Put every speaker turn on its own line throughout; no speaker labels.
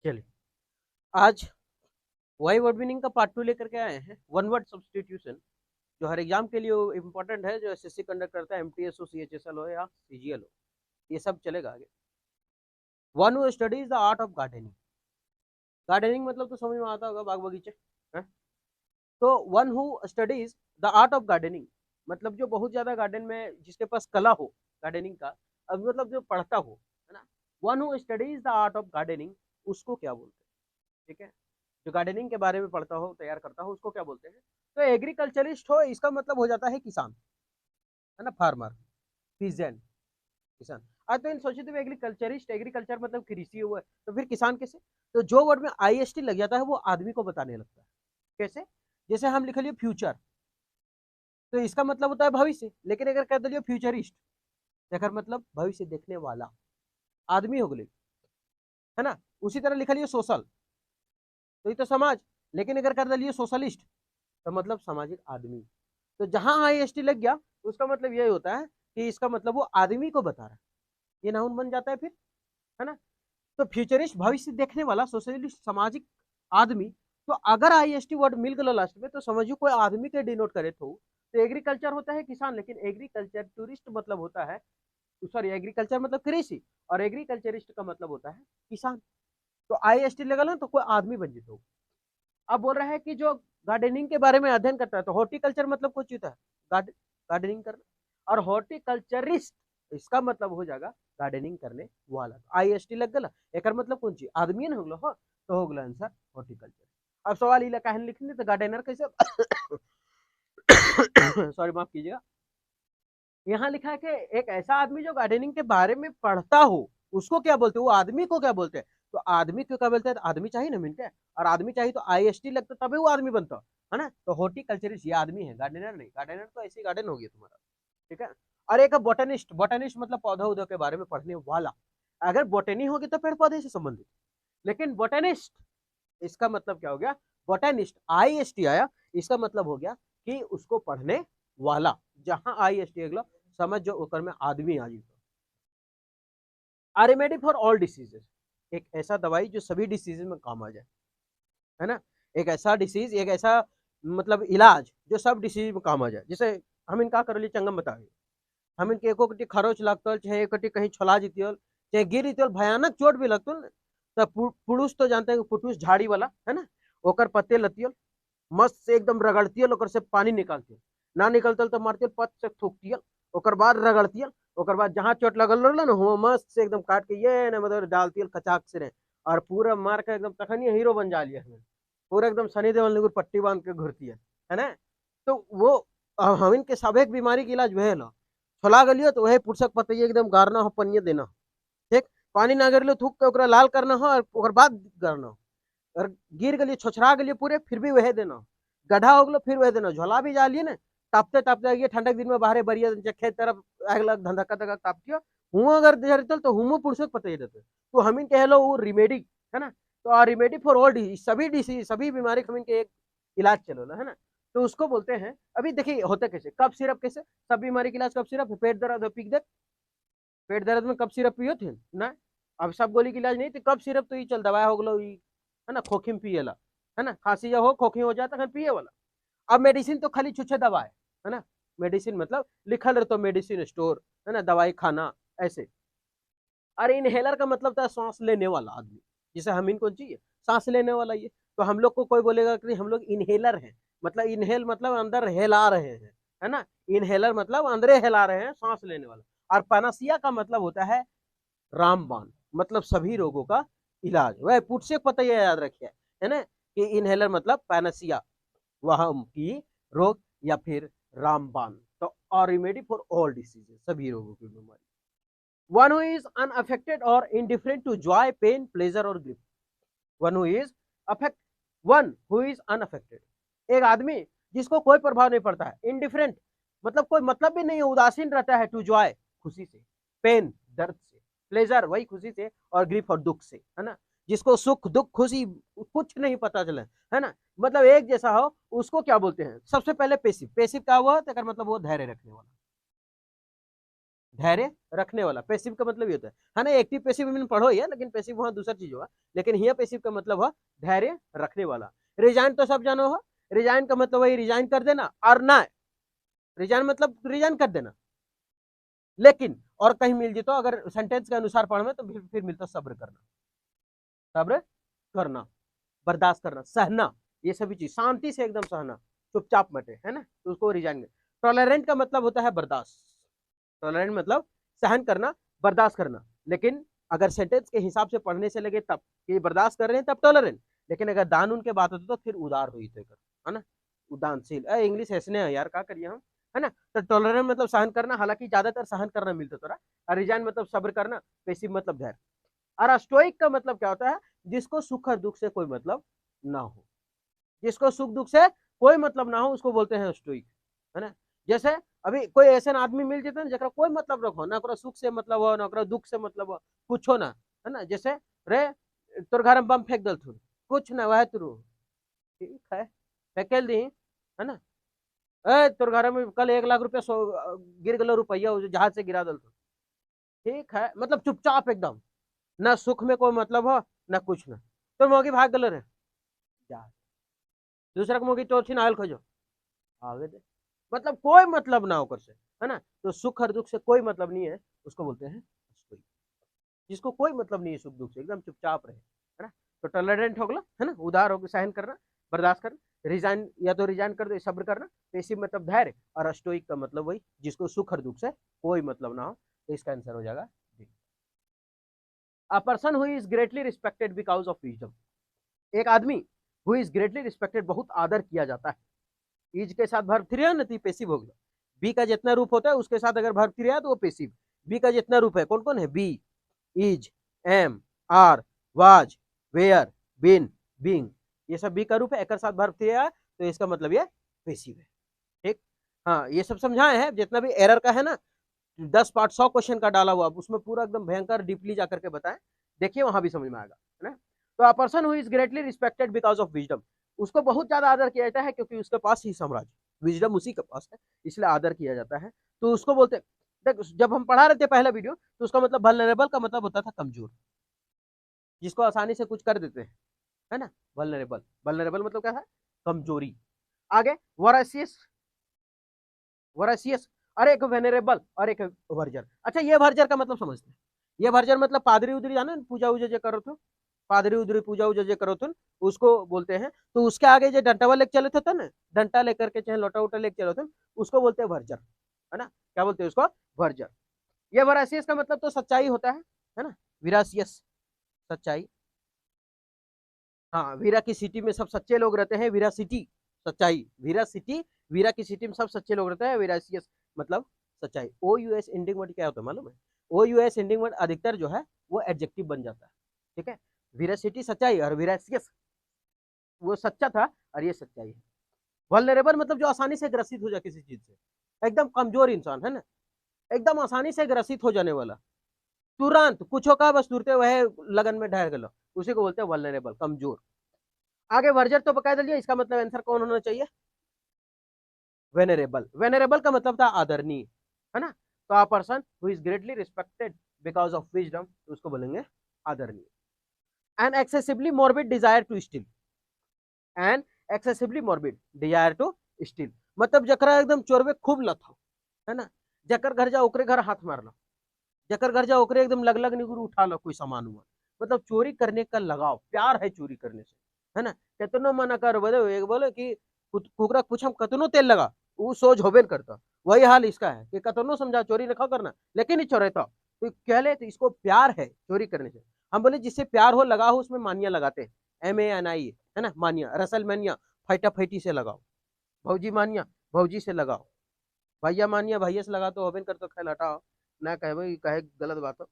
चलिए, आज Y word meaning का पार्ट 2 लेकर के आए हैं। वन वर्ड सब्स्टिट्यूशन जो हर एग्जाम के लिए इम्पोर्टेंट है, जो एसएससी कंडक्ट करता है, एमटीएस हो, सीएचएसएल हो या सीजीएल हो, ये सब चलेगा आगे। One who studies the art of gardening. Gardening मतलब तो समझ में आता होगा, बाग बगीचे है? तो one who studies the art of gardening मतलब जो बहुत ज्यादा गार्डन में जिसके पास कला हो गार्डनिंग का, अब मतलब जो पढ़ता हो, है ना। One who studies the art of gardening, उसको क्या बोलते हैं? ठीक है, जो गार्डनिंग के बारे में पढ़ता हो, तैयार करता हो, उसको क्या बोलते हैं? तो एग्रीकल्चरिस्ट हो, इसका मतलब हो जाता है किसान, है ना, फार्मर, पीजेंट, किसान। आज तो इन सोचे थे एग्रीकल्चरिस्ट, एग्रीकल्चर मतलब कृषि हुआ, तो फिर किसान कैसे? तो जो वर्ड में आईएसटी लग जाता है वो आदमी को बताने लगता है। कैसे? जैसे हम लिख लिए फ्यूचर, तो इसका मतलब होता है भविष्य, लेकिन अगर कह दिया फ्यूचरिस्ट, अगर मतलब भविष्य देखने वाला आदमी हो गए, है ना। उसी तरह लिख लिए सोशल, तो ये तो समाज, लेकिन अगर कर दिए सोशलिस्ट, तो मतलब सामाजिक आदमी। तो जहां आईएसटी लग गया, उसका मतलब यही होता है कि इसका मतलब वो आदमी को बता रहा है, ये नाउन बन जाता है फिर, है ना। तो फ्यूचरिस्ट भविष्य देखने वाला, सोशलिस्ट सामाजिक आदमी। तो अगर आईएसटी वर्ड मिल गया लास्ट में, तो समझो कोई आदमी के डिनोट करे तो एग्रीकल्चर होता है किसान, लेकिन एग्रीकल्चर टूरिस्ट मतलब होता है, सॉरी, एग्रीकल्चर मतलब कृषि, और एग्रीकल्चरिस्ट का मतलब होता है किसान। तो आईएसटी लगा ना, तो कोई आदमी बन जीतो। अब बोल रहा है कि जो गार्डनिंग के बारे में अध्ययन करता है, तो हॉर्टिकल्चर मतलब कुछ होता है गार्डनिंग करना, और हॉर्टिकल्चरिस्ट इसका मतलब हो जाएगा गार्डनिंग करने वाला। आईएसटी लग गया, एक मतलब कौन चीज आदमी ना हो गलो, हो तो हो गया आंसर हॉर्टिकल्चर। अब सवाल ये कहने लिखने तो गार्डनर कैसे सॉरी, माफ कीजिएगा। यहाँ लिखा है कि एक ऐसा आदमी जो गार्डनिंग के बारे में पढ़ता हो, उसको क्या बोलते हैं? वो आदमी को क्या बोलते हैं? तो आदमी को क्या बोलते हैं? तो आदमी चाहिए ना मिलते हैं, और आदमी चाहिए तो आईएसटी लगता, तभी वो आदमी बनता है ना। तो हॉर्टिकल्चरिस्ट ये आदमी है, गार्डनर नहीं। गार्डनर तो ऐसी गार्डन हो गया तुम्हारा, ठीक है। और एक बोटनिस्ट, बोटनिस्ट मतलब पौधा उधो के बारे में पढ़ने वाला। अगर बोटनी होगी तो पेड़ पौधे से संबंधित, लेकिन बोटनिस्ट इसका मतलब क्या हो गया? बोटनिस्ट आईएसटी आया, इसका मतलब हो गया कि उसको पढ़ने वाला। जहां आईएसटी अगला समझ जो ओकर में आदमी आ जाए। आ रेमेडी फॉर ऑल डिसीजेस, एक ऐसा दवाई जो सभी डिसीज में काम आ जाए, है ना। एक ऐसा डिसीज, एक ऐसा मतलब इलाज जो सब डिसीज में काम आ जाए। जैसे हम इनका कर लिए चंगम बताइए, हम इनके एको कटी खरोच लगतल, चाहे एक कटी कहीं छोला जीतियल, चाहे गिर जीतियल, भयानक चोट भी लगतल, तो पुरुष तो जानते हैं, पुरुष झाड़ी वाला, है ना, ओकर पत्ते लतियल, मस्त से एकदम रगड़तियल, ओकर से पानी निकालतियल, ना निकलतल तो मारतियल, पत से थूकतियल, ओकर बाद रगड़तियल, ओकर बाद जहां चोट लगल रहल ना, वो मस्त से एकदम काट के ये ना मतलब डालतियल कचाक से रहे, और पूरा मार के एकदम तखनी हीरो बन जा लिया हमें, पूरा एकदम सनी देओल निकुर पट्टी बांध के घुरती है ना। तो वो हम इनके सब एक बीमारी के इलाज वह ला, छोला गलियो तो वही पुरसक पतइया एकदम गारना हो, पनिया देना, ठीक। पानी ना गिरलो थूक के ओकरा लाल करना हो, और ओकर बाद गारना हो। और गिर गलिए, छोछरा गलिए पूरे, फिर भी वह देना, गड्ढा हो गलो फिर वह देना, झोला भी डालिए ना, तापते तापते ये ठंडक दिन में बाहर बढ़िया खेत तरफ आग लग धंधका तक तापतियो, हुआ अगर जरतल तो हुमो पुरुषक पता ही रहते। तो हम कह लो वो रिमेडी, है ना। तो रेमेडी फॉर ऑल डिजीज, सभी डिसीज, सभी बीमारी हम इनके एक इलाज चलो ना, है ना। तो उसको बोलते हैं। अभी देखिए होता कैसे, कब सिरप कैसे, सब बीमारी के इलाज कब सिरप, पेट दर्द हो पीक दे, पेट दर्द में कब सिरप पियो थे ना। अब सब गोली की इलाज नहीं थी, कब सिरप तो ये चल दवा हो गलो, है ना, खोखी में पिए ला, है ना, खांसी जब हो खोखी हो जाता है पिए वाला। अब मेडिसिन तो खाली छुछे दवा है ना। मेडिसिन मतलब लिखल रहे तो मेडिसिन स्टोर, है ना, दवाई खाना ऐसे। और इनहेलर का मतलब था सांस लेने वाला आदमी, जिसे हम इनको चाहिए सांस लेने वाला ये। तो हम लोग को कोई बोलेगा कि हम लोग इनहेलर हैं, मतलब इनहेल मतलब अंदर हेला रहे हैं, है ना। इनहेलर मतलब अंदर हेला रहे हैं, सांस लेने वाला। और पनासिया का मतलब होता है रामबाण, मतलब सभी रोगों का इलाज। वह पुट से पता ही याद रखिए, है ना, कि इनहेलर मतलब पैनासिया, वह की रोग, या फिर रामबाण। तो और रेमेडी फॉर ऑल डिसीजेस, सभी रोगों की बीमारी। वन हु इज अनअफेक्टेड और indifferent to joy, pain, pleasure और grief. One who is affect, one who is unaffected, एक आदमी जिसको कोई प्रभाव नहीं पड़ता है, इनडिफरेंट मतलब कोई मतलब भी नहीं है, उदासीन रहता है, टू जॉय खुशी से, पेन दर्द से, प्लेजर वही खुशी से, और ग्रीफ और दुख से, है ना। जिसको सुख दुख खुशी कुछ नहीं पता चले, है ना, मतलब एक जैसा हो, उसको क्या बोलते हैं? सबसे पहले पेसिव, पेसिव क्या हुआ तो मतलब वो धैर्य रखने वाला, धैर्य रखने वाला। पैसिव का मतलब ये होता है ना, एक्टिव पैसिव में पढ़ो ही है, लेकिन पैसिव वहां दूसरा चीज होगा, लेकिन यहाँ पैसिव का मतलब है धैर्य रखने वाला। रिजाइन तो सब जानो हो, रिजाइन का मतलब वही रिजाइन कर देना, और ना रिजाइन मतलब रिजाइन कर देना, लेकिन और कहीं मिल जाए तो अगर सेंटेंस के अनुसार पढ़ तो फिर मिलता सब्र करना, सब्र करना, बर्दाश्त करना, सहना, ये सभी चीज शांति से एकदम सहना, चुपचाप मटे, है ना, तो उसको रिजाइन। टॉलरेंट का मतलब होता है बर्दाश्त, टॉलरेंट मतलब सहन करना, बर्दाश्त करना, लेकिन अगर सेंटेंस के हिसाब से पढ़ने से लगे तब ये बर्दाश्त कर रहे हैं तब टॉलरेंट, लेकिन अगर दान उनके बात होती तो फिर उदार हुई थे, है ना, उदानशील। इंग्लिश ऐसने है यार, क्या करिए हम, है ना। तो टॉलरेंट मतलब सहन करना, हालांकि ज्यादातर सहन करना मिलता थोड़ा, और रिजाइन मतलब सब्र करना, पेसिव मतलब धैर्य। और स्टोइक का मतलब क्या होता है, जिसको सुख और दुख से कोई मतलब ना हो, जिसको सुख दुख से कोई मतलब ना हो उसको बोलते हैं स्टोइक, है ना। जैसे अभी कोई ऐसा आदमी मिल जाता है ना जरा कोई मतलब रखो ना, ओकरा सुख से मतलब हो ना ओकरा दुख से मतलब हो, कुछ हो ना, है ना। जैसे रे तोर घर में बम फेंक दल थू, कुछ ना वह तू, ठीक है फेंकेल दी, है ना। तोर घर में कल 1 लाख रुपया गिर गलो रुपया जहाज से गिरा दल थू, ठीक है, मतलब चुपचाप एकदम, ना सुख में कोई मतलब हो ना कुछ ना, तो मोगी भाग गलो रे, दूसरा को मोगी टोची नायल खोजो आगे दे, मतलब कोई मतलब ना होकर से, है ना। तो सुख और दुख से कोई मतलब नहीं है, उसको बोलते हैं स्टोइक, जिसको कोई मतलब नहीं है सुख दुख से, एकदम चुपचाप रहे, है ना। तो टॉलरेंट हो गया, है ना, उदार होकर सहन करना, बर्दाश्त करना, रिजाइन या तो रिजाइन कर दो सब्र करना, पेसिव मतलब धैर्य, और स्टोइक का मतलब वही जिसको सुख और दुख से कोई मतलब ना हो, तो इसका आंसर हो जाएगा D. A person who is greatly respected because of wisdom, एक आदमी हु इज ग्रेटली रिस्पेक्टेड, बहुत आदर किया जाता है, इज के साथ वर्ब थ्री है ना तो पेसिव हो गया, बी का जितना रूप होता है उसके साथ अगर वर्ब थ्री है तो वो पेसिव, बी का जितना रूप है कौन कौन है, be, is, am, are, was, were, been, being, ये सब बी का रूप है, एक साथ वर्ब थ्री है तो इसका मतलब ये पेसिव है, ठीक। हाँ ये सब समझाए हैं, जितना भी एरर का है ना 10 पार्ट 100 क्वेश्चन का डाला हुआ, उसमें पूरा एकदम भयंकर डीपली जाकर के बताएं, देखिए वहां भी समझ में आएगा, है ना। तो a person who is greatly respected because of wisdom, उसको बहुत ज्यादा आदर किया जाता है क्योंकि उसके पास ही साम्राज्य, विजडम उसी के पास है, इसलिए आदर किया जाता है, तो उसको बोलते, देख जब हम पढ़ा रहे थे पहला वीडियो तो उसका मतलब वल्नरेबल का मतलब होता था कमजोर, जिसको आसानी से कुछ कर देते हैं, है ना, वल्नरेबल, वल्नरेबल मतलब क्या है, कमजोरी। आगे वोरासियस, वोरासियस, और एक वेनेरेबल और एक वर्जर। अच्छा ये वर्जर का मतलब समझते हैं, ये वर्जर मतलब पादरी उदरी जाने पूजा उजा जो करो तो, पादरी उदरी पूजा उजा जो करो तो उसको बोलते हैं, तो उसके आगे जो डंटावा लेके चले थे ना, डंटा लेकर के चाहे लोटा उटा लेके चलो थे, उसको बोलते हैं वर्जर, है ना, क्या बोलते हैं उसको, वर्जर। ये वरासियस का मतलब तो सच्चाई होता है ना, विरासियस सच्चाई, हाँ वीरा की सिटी में सब सच्चे लोग रहते हैं, वीरा सिटी सच्चाई, वीरा सिटी, वीरा की सिटी में सब सच्चे लोग रहते हैं, विरासियस मतलब सच्चाई। ओ यू एस एंडिंग वर्ड क्या होता है मालूम है, ओ यू एस एंडिंग वर्ड अधिकतर जो है वो एडजेक्टिव बन जाता है, ठीक है, वीरासिटी सच्चाई और विरासियस वो सच्चा था और ये सच्चाई है। वल्नरेबल मतलब जो आसानी से ग्रसित हो जाए किसी चीज से, एकदम कमजोर इंसान, है ना, एकदम आसानी से ग्रसित हो जाने वाला, तुरंत कुछ का बस तुरते वह लगन में ढह गलो, उसी को बोलते हैं वल्नरेबल, कमजोर। आगे वर्जर तो बकायदा दिया, इसका मतलब आंसर कौन होना चाहिए, वेनरेबल, वेनरेबल का मतलब था आदरणीय, है ना। तो a person who is greatly respected because of wisdom, तो उसको बोलेंगे आदरणीय। An excessively morbid desire to steal, an excessively morbid desire to steal, मतलब जकरा एकदम चोरवे खूब लत हो, है ना, जकर घर जा ओकरे घर हाथ मार लो, जकर घर जा ओकरे एकदम लग लग निगुर उठा लो कोई सामान हुआ, मतलब चोरी करने का लगाव, प्यार है चोरी करने से, है ना। कितनो मना कर बोले एक बोले कि कुकरा पूछम कतनो तेल लगा वो सोच होबे करता, वही हाल इसका है कि कतनो समझा चोरी रखा करना लेकिन ही चोरेता, तो कह ले तो इसको प्यार है चोरी करने से, हम बोले जिससे प्यार हो लगा हो उसमें मानिया लगाते हैं, MANI, है ना, मानिया, रसल मानिया, फैटा फैटी से लगाओ, भौजी मानिया भौजी से लगाओ, भैया मानिया भैया से लगा तो होबे कर, तो खेल हटाओ ना कहे भाई कहे गलत बात हो।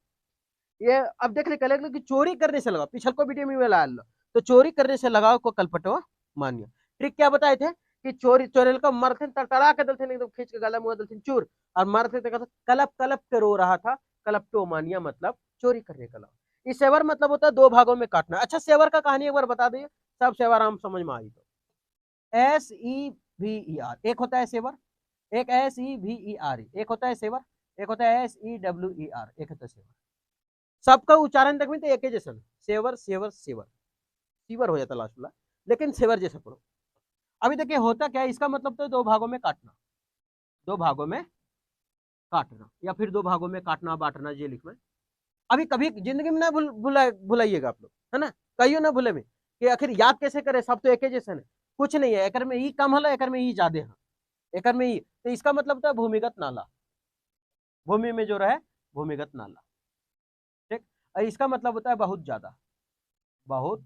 ये अब देख ले कह कि चोरी करने से लगाओ, पिछल को वीडियो में ला लो, तो चोरी करने से लगाओ को कलपटो मानिया। ट्रिक क्या बताए थे कि चोरी चोरेल को मरथे तड़तड़ा के दलथे एकदम खींच के गला मुंह दलथे चूर, और मरथे तो कलप कलप के रो रहा था, कलपटो मानिया मतलब चोरी करने का लाओ। इस सेवर मतलब होता है 2 भागों में काटना। अच्छा सेवर का कहानी एक बार बता दिए, सब सेवर हम समझ में आई, तो SEVER एक होता है सेवर, एक SEVER एक होता है सेवर, एक होता है SEWER, एक होता है सेवर। सबका उच्चारण तक में तो एक ही जैसा, सेवर सेवर सेवर, सीवर हो जाता लास्ट वाला, लेकिन सेवर जैसा पढ़ो। अभी देखिए होता क्या है, इसका मतलब तो दो भागों में काटना, दो भागों में काटना, या फिर दो भागों में काटना बांटना, ये लिखना। अभी कभी जिंदगी में ना भुलाइएगा आप लोग, है ना, कहियो ना भूले में कि आखिर याद कैसे करे, सब तो एक ही जैसे है, कुछ नहीं है, एकर में ई कम हला, एकर में ई ज्यादा है, एकर में ई, तो इसका मतलब होता है भूमिगत नाला, भूमि में जो रहे भूमिगत नाला, ठीक। और इसका मतलब होता है बहुत ज्यादा, बहुत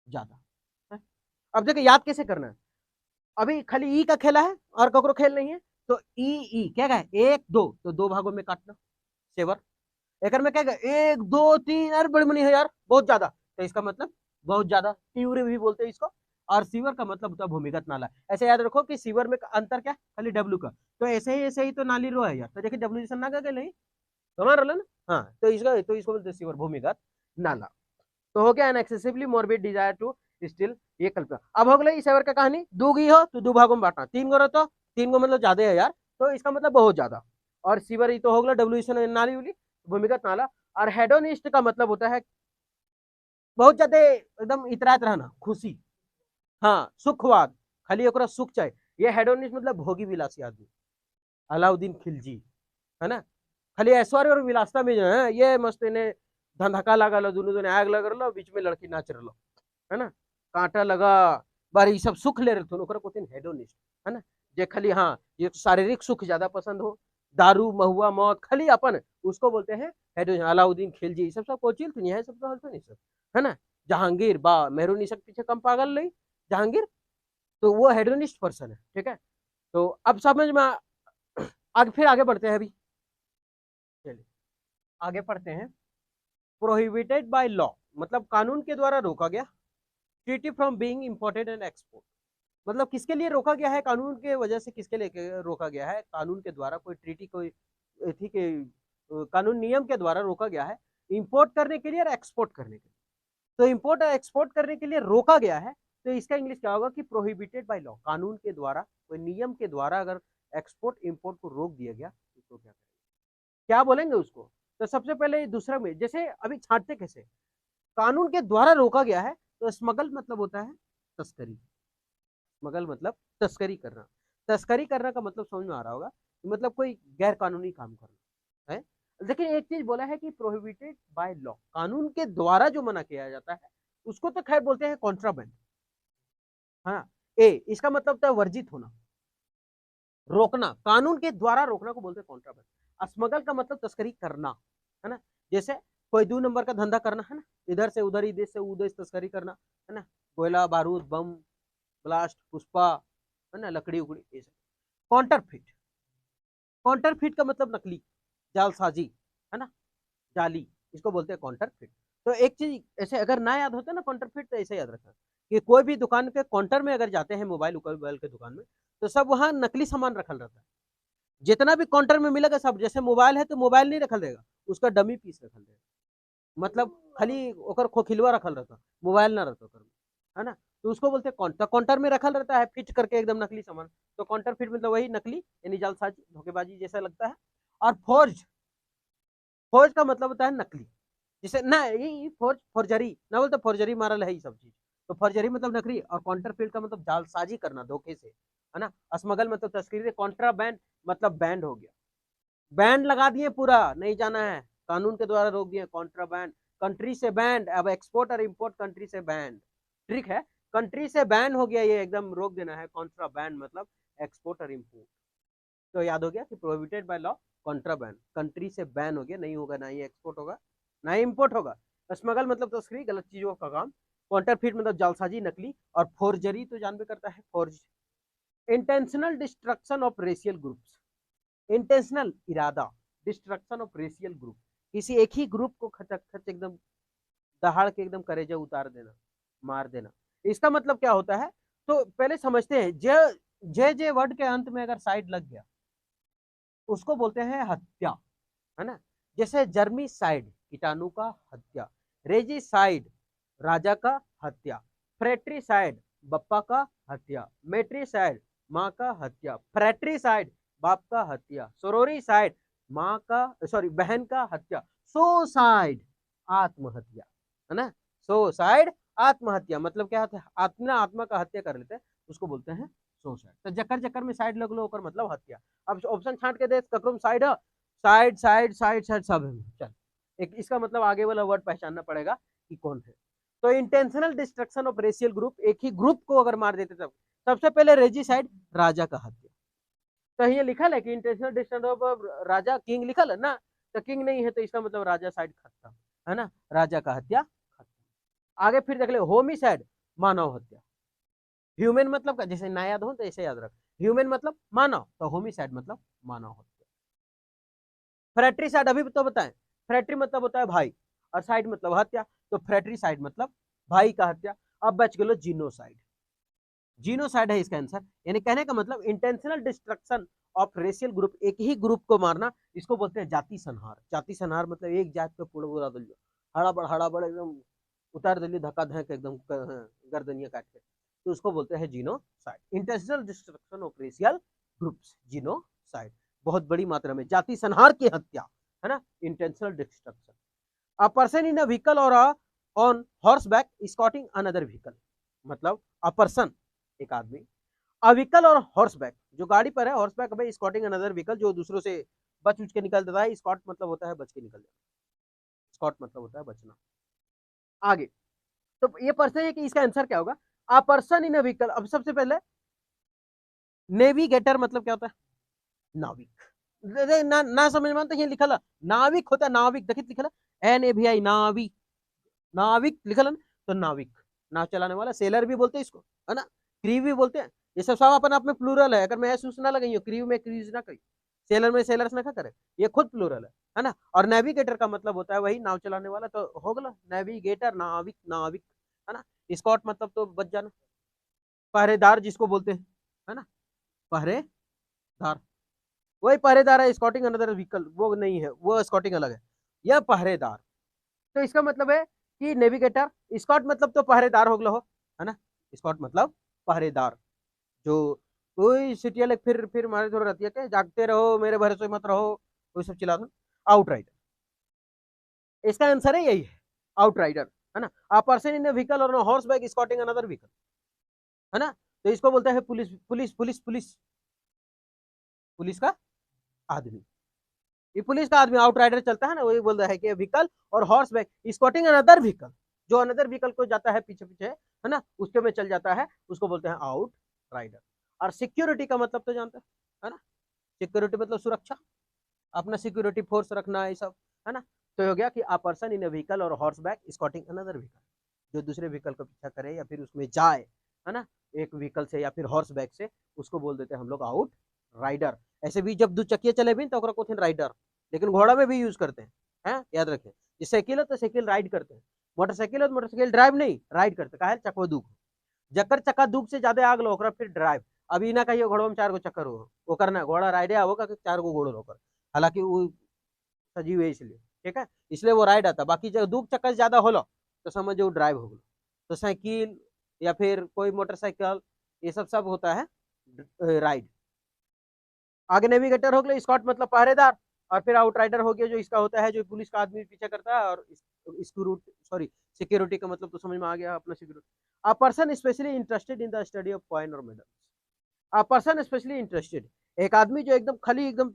ज्यादा है? अब देखिए याद कैसे करना है, अभी खाली ई का खेला है और ककरो खेल नहीं है, तो ई ई क्या है, एक दो, तो दो भागों में काटना, सेवर। एक में क्या है, एक दो तीन, अरे बड़ी मनी है यार, बहुत ज्यादा, तो इसका मतलब बहुत ज्यादा, तीव्र भी बोलते हैं इसको। और सीवर का मतलब होता है भूमिगत नाला। ऐसे याद रखो कि सीवर में अंतर क्या है, खाली डब्ल्यू का, तो ऐसे ही तो नाली रो है यार, तो देखिए डब्ल्यू जैसा ना गए नहीं, समझ रहे ना। हाँ, तो इसको बोलते हैं सीवर, भूमिगत नाला। तो हो गया, an excessively morbid desire to steal, ये कल्पना। अब हो गई सेवर का कहानी, दो गई हो तो दो भागों में बांटना, तीन गो रहो तो तीन गो मतलब ज्यादा है यार, तो इसका मतलब बहुत ज्यादा। और सीवर ही तो हो गया डब्ल्यू नाली उली, भूमिगत नाला। और हेडोनिस्ट का मतलब होता है बहुत ज्यादा एकदम इतरात रहना, खुशी, हाँ सुखवाद, खाली ओकरा सुख चाहिए, ये हेडोनिस्ट मतलब भोगी विलासी आदमी, अलाउद्दीन खिलजी, है ना, खाली ऐश्वर्य और विलासता में जो है, ये मस्त इन्हें धंधका लगा लो, दोनों दोनों आग लग रहा, बीच में लड़की नाच रहा, है ना, कांटा लगा, बार ये सब सुख ले रहे थे, ओकरा कहते हैं हेडोनिस्ट, है ना, जे खाली हाँ ये शारीरिक सुख ज्यादा पसंद हो, दारू महुआ मौत खाली अपन, उसको बोलते हैं हेडोनिस्ट। अलाउद्दीन खिलजी सब सब कोचिल तो नहीं है, सब तो हल्का नहीं सब, है ना, जहांगीर बा मेहरून सब पीछे कम पागल नहीं, जहांगीर, तो वो हेडोनिस्ट पर्सन है, ठीक है। तो अब समझ में आगे, फिर आगे बढ़ते हैं अभी, चलिए आगे पढ़ते हैं। प्रोहिबिटेड बाय लॉ मतलब कानून के द्वारा रोका गया, treaty from being imported and export मतलब किसके लिए रोका गया है, कानून के वजह से किसके लिए रोका गया है, कानून के द्वारा कोई ट्रीटी, कोई थी के कानून नियम के द्वारा रोका गया है, इंपोर्ट करने के लिए और एक्सपोर्ट करने के लिए। तो इंपोर्ट और एक्सपोर्ट करने के लिए रोका गया है, तो इसका इंग्लिश क्या होगा कि प्रोहिबिटेड बाय लॉ, कानून के द्वारा, कोई नियम के द्वारा अगर एक्सपोर्ट इंपोर्ट को रोक दिया गया तो क्या करेंगे, क्या बोलेंगे उसको। तो सबसे पहले दूसरा में, जैसे अभी छांटते कैसे, कानून के द्वारा रोका गया है, तो स्मगल मतलब होता है तस्करी, स्मगल मतलब तस्करी करना, तस्करी करना का मतलब समझ में आ रहा होगा, मतलब कोई गैर कानूनी काम करना है। लेकिन एक चीज बोला है कि प्रोहिबिटेड बाय लॉ, कानून के द्वारा जो मना किया जाता है उसको तो खैर बोलते हैं कॉन्ट्राबैंड, हाँ। ए इसका मतलब था वर्जित होना, रोकना, कानून के द्वारा रोकना को बोलते हैं कॉन्ट्राबैंड। स्मगल का मतलब तस्करी करना, है ना, जैसे कोई 2 नंबर का धंधा करना, है ना, इधर से उधर, इधर से उधर तस्करी करना, है ना, कोयला बारूद बम ब्लास्ट पुष्पा, है ना, लकड़ी उकड़ी, ये सब। कॉन्टरफिट, कॉन्टरफिट का मतलब नकली, जालसाजी, है ना, जाली, इसको बोलते हैं कॉन्टरफिट। तो एक चीज ऐसे अगर ना याद होता है ना कॉन्टरफिट, तो ऐसे याद रखना कि कोई भी दुकान के काउंटर में अगर जाते हैं, मोबाइल उबाइल के दुकान में, तो सब वहाँ नकली सामान रखल रहता है, जितना भी काउंटर में मिलेगा सब, जैसे मोबाइल है तो मोबाइल नहीं रखल रहेगा, उसका डमी पीस रखल रहेगा, मतलब खाली ओकर खोखिलवा रखल रहता, मोबाइल ना रहता ओकर में, है ना, तो उसको बोलते हैं काउंटर, काउंटर में रखल रहता है फिट करके एकदम नकली सामान, तो काउंटर फिट मतलब वही नकली, यानी जालसाजी धोखेबाजी जैसा लगता है। और फोर्ज, फोर्ज का मतलब होता है नकली, जैसे ना ये फोर्ज फोर्जरी ना बोलते, फोर्जरी मारल है ये सब चीज, तो फोर्जरी मतलब नकली, और काउंटरफील्ड का मतलब जालसाजी करना धोखे से, है ना, स्मगल मतलब तस्करी, कॉन्ट्राबैंड मतलब बैंड हो गया, बैंड लगा दिए पूरा, नहीं जाना है, कानून के द्वारा रोक दिए, कॉन्ट्राबैंड, कंट्री से बैंड, अब एक्सपोर्ट और इंपोर्ट कंट्री से बैंड, ठीक है, कंट्री से बैन हो गया, ये एकदम रोक देना है, कॉन्ट्राबैंड मतलब एक्सपोर्ट और इंपोर्ट। तो याद हो गया कि prohibited by law, contraband, country से बैन हो गया, नहीं होगा, ना ही एक्सपोर्ट होगा ना ही इंपोर्ट होगा। स्मगल मतलब तस्करी, गलत चीजों का काम, कॉन्टरफीट मतलब जालसाजी नकली, और फोर्जरी तो जानबे करता है, forge, intentional destruction of racial groups, intentional इरादा, डिस्ट्रक्शन ऑफ रेशियल ग्रुप, किसी एक ही ग्रुप को खच खच एकदम दहाड़ के एकदम करेजा उतार देना, मार देना, इसका मतलब क्या होता है। तो पहले समझते हैं, जे जे वर्ड के अंत में अगर साइड लग गया उसको बोलते हैं हत्या, है ना, जैसे जर्मीसाइड कीटाणु का हत्या, रेजिसाइड राजा का हत्या, फ्रेट्रीसाइड बप्पा का हत्या, मेट्रीसाइड माँ का हत्या, फ्रेट्रीसाइड बाप का हत्या, सोरोरिसाइड माँ का सॉरी बहन का हत्या, सोसाइड आत्महत्या, है ना, सोसाइड आत्महत्या मतलब क्या होता है, अपना आत्मा का हत्या कर लेते हैं उसको बोलते हैं सोसाइड। तो जकर जकर में साइड लग लो ओकर मतलब हत्या। अब ऑप्शन छांट के दे ककरों साइड है, साइड साइड साइड साइड सब है, चल एक इसका मतलब आगे वाला वर्ड पहचानना पड़ेगा कि कौन है। तो intentional destruction of racial group, एक ही ग्रुप को अगर मार देते तब सबसे पहले रेजिसाइड राजा का हत्या। तो ये लिखा है कि intentional destruction of Raja, king लिखा है ना, तो किंग नहीं है तो इसका मतलब राजा साइड खत्म, है ना, राजा का हत्या खत्म। आगे फिर देख ले होमिसाइड मानव हत्या, ह्यूमन मतलब का जैसे ना याद हो तो ऐसे याद रख, ह्यूमन मतलब मानव तो होमिसाइड मतलब मानव हत्या। फ्रैट्रिसाइड अभी तो बताएं, फ्रैट्री मतलब होता है भाई और साइड मतलब हत्या, तो फ्रैट्रिसाइड मतलब भाई का हत्या। अब बच गए जीनोसाइड, जीनोसाइड है इसका आंसर, यानी कहने का मतलब intentional destruction of racial group, एक ही ग्रुप को मारना, इसको बोलते हैं जाति संहार। जाति संहार मतलब एक जात पे पूरा पूरा दल हड़ा बड़ एकदम उतार दिल्ली धक्का धक एकदम गर्दनिया काट के, तो उसको बोलते हैं genocide. Intentional destruction of racial groups, genocide बहुत बड़ी मात्रा में जाति संहार की हत्या, है ना, intentional destruction. A person in a vehicle और on horseback escorting another vehicle, मतलब अ पर्सन एक आदमी, अ व्हीकल और हॉर्स बैक जो गाड़ी पर है, हॉर्स बैक भाई स्कॉटिंग अनदर व्हीकल जो दूसरों से बच उच के निकल देता है, स्कॉट मतलब होता है बच के निकल जाना, स्कॉट मतलब होता है बचना। आगे तो ये पर्सन है कि इसका आंसर क्या होगा, अ पर्सन इन अ व्हीकल। अब सबसे पहले नेविगेटर मतलब क्या होता है, नाविक, ना समझ में तो ये लिखा ला नाविक होता है, नाविक देखिए लिखा ला NAVI नाविक, नाविक लिखा ला तो नाविक नाव चलाने वाला, सेलर भी बोलते हैं इसको, है ना, क्रीव भी बोलते हैं, ये सब अपन आप में प्लूरल है, अगर मैं ऐसे ना लगाई क्रीव में क्रीज ना कही, सेलर में सेलर्स ना करे, ये खुद प्लूरल है ना। और नेविगेटर का मतलब होता है वही नाव चलाने वाला, तो हो गया नेविगेटर नाविक, नाविक, है ना। स्कॉट मतलब तो बच जाना, पहरेदार जिसको बोलते हैं, है ना, पहरेदार, वही पहरेदार है, स्कॉटिंग अनदर व्हीकल वो नहीं है, वो स्कॉटिंग अलग है, यह पहरेदार। तो इसका मतलब है कि नेविगेटर, स्कॉट मतलब तो पहरेदार हो गया हो, है ना, स्कॉट मतलब पहरेदार, जो कोई सिटी अलग फिर मारे थोड़ा रहती है कि जागते रहो मेरे भरोसे मत रहो, वो सब चिल्ला दो, आउटराइडर, इसका आंसर है यही है, आउटराइडर, है ना। आ पर्सन इन व्हीकल और horseback escorting another vehicle, है ना, तो इसको बोलते हैं police, police police police, police का आदमी, ये पुलिस का आदमी आउटराइडर चलता है ना, वही बोल रहा है कि व्हीकल और horseback escorting another vehicle, जो अनदर व्हीकल को जाता है पीछे पीछे, है ना, उसके में चल जाता है, उसको बोलते हैं आउट राइडर। और सिक्योरिटी का मतलब तो जानते है ना, सिक्योरिटी मतलब सुरक्षा, अपना सिक्योरिटी फोर्स रखना ये सब, है ना। तो हो गया कि आ पर्सन इन व्हीकल और horseback escorting another vehicle, जो दूसरे व्हीकल का पीछा करे या फिर उसमें जाए, है ना, एक व्हीकल से या फिर हॉर्स बैक से, उसको बोल देते हैं हम लोग आउट राइडर। ऐसे भी जब दो चक्किया चले भी तो को राइडर, लेकिन घोड़ा में भी यूज करते हैं, याद रखें, ये साइकिल है तो साइकिल राइड करते हैं, मोटरसाइकिल है तो मोटरसाइकिल ड्राइव नहीं राइड करते, कहा चकवा दुख, जकर चक्का दुख से ज्यादा आग लो फिर ड्राइव। अभी ना कहिए घोड़ों में 4 गो चक्कर हो वो करना, घोड़ा राइडे होगा 4 गो घोड़ो होकर, हालांकि वो सजीव है इसलिए, ठीक है, इसलिए वो राइड आता, बाकी जब दुख चक्कर ज्यादा हो लो तो समझो ड्राइव हो गलो। तो साइकिल या फिर कोई मोटरसाइकिल ये सब सब होता है राइड। आगे नेविगेटर हो गया, स्कॉट मतलब पहरेदार, और फिर आउटराइडर हो गया जो इसका होता है जो पुलिस का आदमी पीछे करता है, और सॉरी सिक्योरिटी का मतलब तो समझ में आ गया अपना security. A person specially interested in the study of coin और medal, a person specially interested एक आदमी जो एकदम खाली एकदम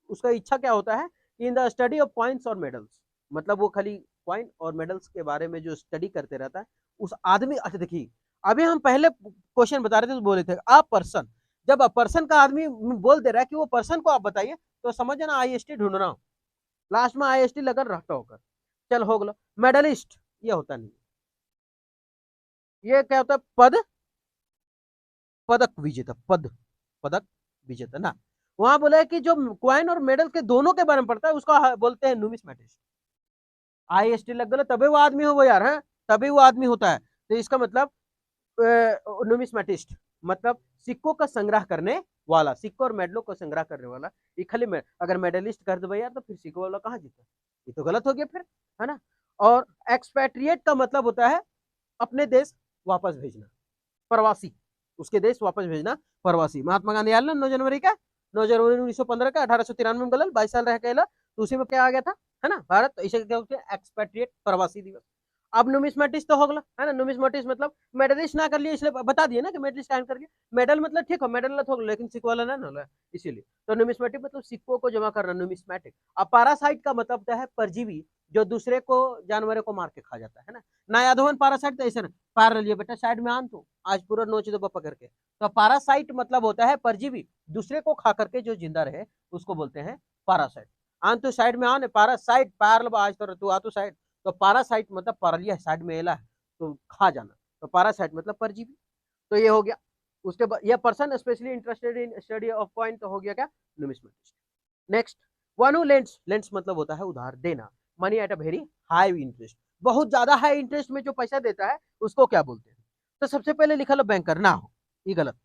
उसका इच्छा क्या होता है, इन द स्टडी ऑफ कॉइन्स और मेडल्स, मतलब वो खाली कॉइन और मेडल्स के बारे में जो स्टडी करते रहता है उस आदमी। अच्छा देखिए अभी हम पहले क्वेश्चन बता रहे थे तो बोले थे अ पर्सन, जब पर्सन का आदमी बोल दे रहा है कि वो पर्सन को आप बताइए तो समझ ना IST ढूंढना, लास्ट में IST लगन रहता होकर, चल हो गया। मेडलिस्ट ये होता नहीं, ये क्या होता है पद, पदक विजेता, पदक विजेता ना। वहां बोला कि जो क्वाइन और मेडल के दोनों के बारे में पढ़ता है उसका बोलते हैं नुमिस्मेटिस्ट। IST लग गया तभी वो आदमी हो वो यार, है तभी वो आदमी होता है। तो इसका मतलब नुमिस्मेटिस्ट मतलब सिक्कों का संग्रह करने वाला, सिक्कों और मेडलों का संग्रह करने वाला। ये खाली अगर मेडलिस्ट कर दो यार तो फिर सिक्कों वाला कहाँ जीता, ये तो गलत हो गया फिर, है ना। और एक्सपैट्रिएट का मतलब होता है अपने देश वापस भेजना, प्रवासी, उसके देश वापस भेजना प्रवासी। महात्मा गांधी आया ना 9 जनवरी का, 9 जनवरी 1915 का, 1893 में गलल, 22 साल रह के तो उसी में क्या आ गया था, है ना, भारत। तो इसे क्या बोलते हैं, एक्सपेट्रिएट, प्रवासी दिवस। अब नुमिस्मेटिस्ट तो हो गया, है ना, नुमिस्मेटिस्ट मतलब मेडलिस्ट ना कर लिए, इसलिए बता दिए ना कि मेडलिस्ट कर लिया। मेडल मतलब ठीक हो, मेडल ना हो, लेकिन सिक्को वाला ना ना, इसीलिए तो नुमिस्मेटिक मतलब सिक्कों को जमा करना, नुमिस्मेटिक। अब पैरासाइट का मतलब होता है परजीवी, जो दूसरे को, जानवरों को मार के खा जाता है ना। ना यादवन पैरासाइट तो ऐसा ना, पार लिया बेटा साइड में आन, तो आज पूरा नोच दो पकड़ के। तो पैरासाइट मतलब होता है परजीवी, दूसरे को खा करके जो जिंदा रहे, उसको बोलते हैं पैरासाइट। आन तो साइड में आन, पैरासाइट पैर आज तो तू आ तो साइड। तो पैरासाइट मतलब परलिया साइड में एला है, तो खा जाना। तो पैरासाइट मतलब परजीवी। तो ये हो गया। उसके बाद ये person specially interested in study of point, तो हो गया क्या, numismatist. Next, one who lends, lends मतलब होता है उधार देना, money at a very high interest, बहुत ज्यादा हाई इंटरेस्ट में जो पैसा देता है उसको क्या बोलते हैं। तो सबसे पहले लिखा लो बैंकर, ना हो, ये गलत।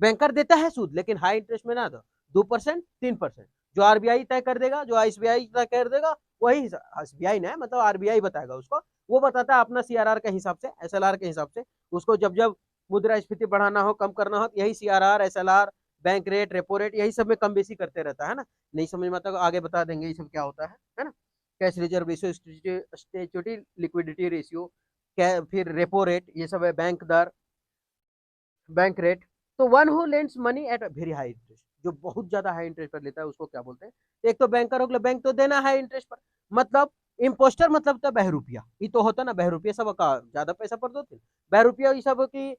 बैंकर देता है सूद, लेकिन हाई इंटरेस्ट में ना दो, 2%, 3%, जो आरबीआई तय कर देगा, जो एसबीआई तय कर देगा, वही एसबीआई ना, मतलब आरबीआई बताएगा उसको। वो बताता है अपना सीआरआर के हिसाब से, एसएलआर के हिसाब से। उसको जब जब मुद्रास्फीति बढ़ाना हो, कम करना हो, यही CRR, SLR, bank rate, repo rate, यही सब में कम बेसी करते रहता है ना। नहीं समझ में आता तो आगे बता देंगे ये सब क्या होता है ना। Cash reserve ratio, statutory liquidity ratio, फिर रेपो रेट, ये सब है, बैंक दर, बैंक रेट। तो one who lends money at very high interest, जो बहुत ज्यादा हाई इंटरेस्ट पर लेता है उसको क्या बोलते हैं। एक तो बैंकर हो गया, बैंक तो देना है इंटरेस्ट पर, मतलब इम्पोस्टर मतलब तो बहरूपिया, ये तो होता ना, बहरूपिया सब का ज्यादा पैसा पर दो, बहरूपिया ये सब की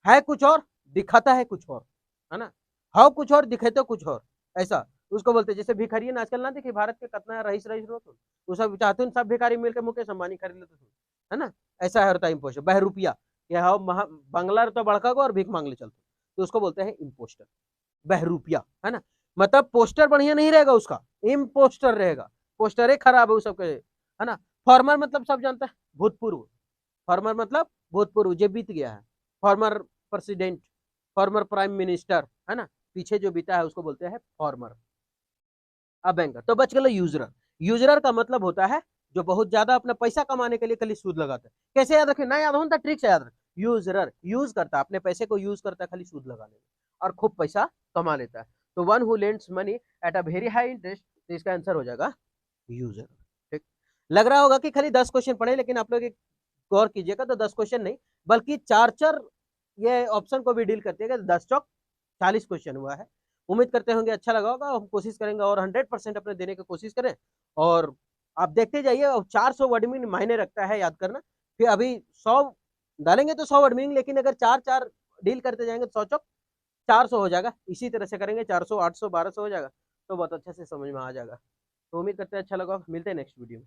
है कुछ और, दिखाता है कुछ और, है ना, हाउ कुछ और, दिखे तो कुछ और, ऐसा उसको बोलते हैं। जैसे भिखारी ना आजकल ना देखिए, भारत के कितना रईस रईस रो, वो सब चाहते हैं सब भिखारी मिलकर मुकेश अंबानी खरीद लेते, है ना। ऐसा है होता है इम्पोस्टर, बहरूपिया, यह बंगला तो बड़का को और भीख मांग ले चलते, तो उसको बोलते हैं इम्पोस्टर, बहरूपिया, है ना। मतलब पोस्टर बढ़िया नहीं रहेगा उसका, इम्पोस्टर रहेगा, पोस्टर ही खराब है उस सबके, है ना। फॉर्मर मतलब सब जानता है, भूतपूर्व, फॉर्मर मतलब भूतपूर्व, जो बीत गया है, former president, former prime minister, है ना, पीछे जो बीता है उसको बोलते हैं फॉर्मर। अब बैंकर तो बच गया यूजरर। यूजरर का मतलब होता है जो बहुत ज्यादा अपना पैसा कमाने के लिए खाली सूद लगाता है। कैसे याद रखें, ना याद हो तो ट्रिक से याद रखें। यूजरर यूज करता है, अपने पैसे को यूज करता है खाली सूद लगाने में, और खूब पैसा कमा लेता है। तो one who lends money at a very high interest, तो इसका आंसर हो जाएगा यूजर। ठीक, लग रहा होगा कि खाली 10 क्वेश्चन पढ़े, लेकिन आप लोग गौर कीजिएगा तो 10 क्वेश्चन नहीं, बल्कि चार चार ये ऑप्शन को भी डील करते हैं। 10 चौक 40 क्वेश्चन हुआ है। उम्मीद करते होंगे अच्छा लगा होगा, हम कोशिश करेंगे और 100% अपने देने की कोशिश करें। और आप देखते जाइए, और 400 वर्ड मीनिंग मायने रखता है याद करना। फिर अभी 100 डालेंगे तो 100 वर्ड मीनिंग, लेकिन अगर चार चार डील करते जाएंगे तो 100 चौक 400 हो जाएगा। इसी तरह से करेंगे 400, 800, 1200 हो जाएगा, तो बहुत अच्छे से समझ में आ जाएगा। तो उम्मीद करते हैं अच्छा लगा, मिलते हैं नेक्स्ट वीडियो में।